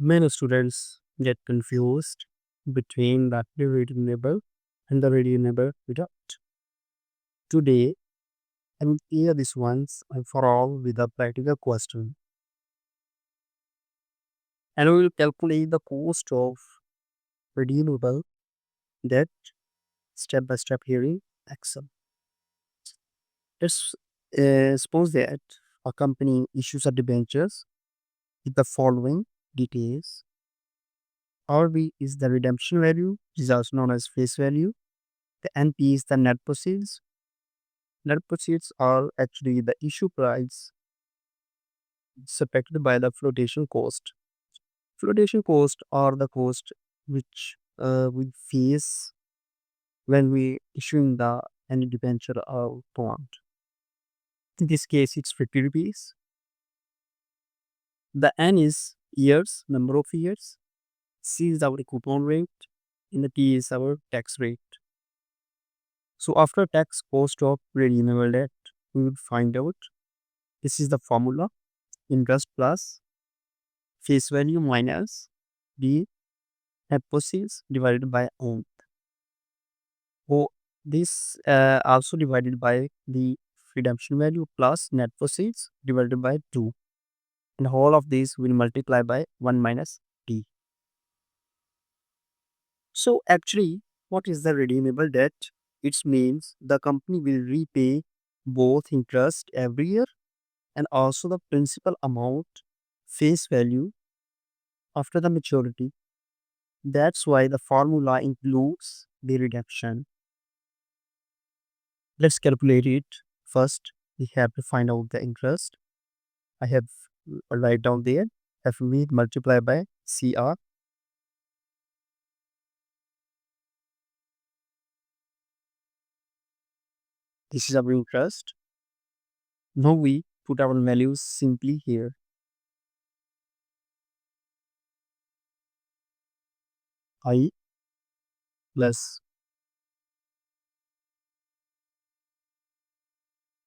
Many students get confused between the irredeemable and the redeemable without. Today, I will clear this once and for all with a practical question. And we will calculate the cost of redeemable debt step by step here in Excel. Let's suppose that a company issues a debentures with the following details. RB is the redemption value, which is also known as face value. The NP is the net proceeds. Net proceeds are actually the issue price subtracted by the flotation cost. Flotation cost are the cost which we face when we issuing the any debenture or bond. In this case, it's 50 rupees. The N is years, number of years. C is our coupon rate, and the T is our tax rate. So after tax cost of redeemable debt, we will find out. This is the formula: interest plus face value minus the net proceeds divided by own. Oh, this also divided by the redemption value plus net proceeds divided by 2. And all of these will multiply by 1 minus t. So actually, what is the redeemable debt? It means the company will repay both interest every year and also the principal amount face value after the maturity. That's why the formula includes the redemption. Let's calculate it. First, we have to find out the interest. I have write down there. FV multiplied by CR. This is our interest. Now we put our values simply here. I plus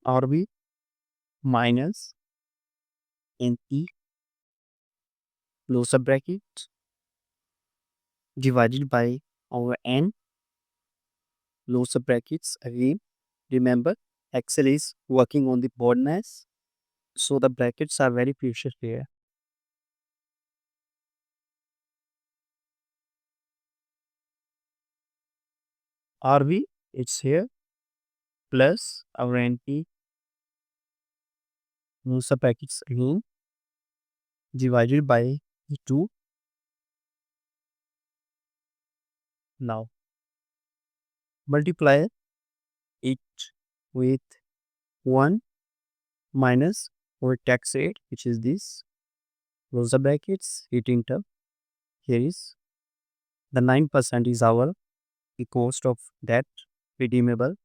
RB minus NE close the bracket divided by our N close the brackets again. Remember, Excel is working on the board mass, so the brackets are very precious here. RB, it's here, plus our NP close the brackets again divided by 2. Now multiply it with 1 minus our tax rate, which is this. Close the brackets, hit enter. Here is the 9% is our the cost of debt redeemable,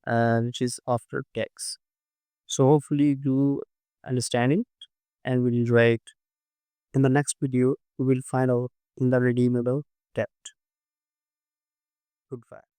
which is after tax. So hopefully you understand it and will enjoy it. In the next video, we will find out in the redeemable debt. Goodbye.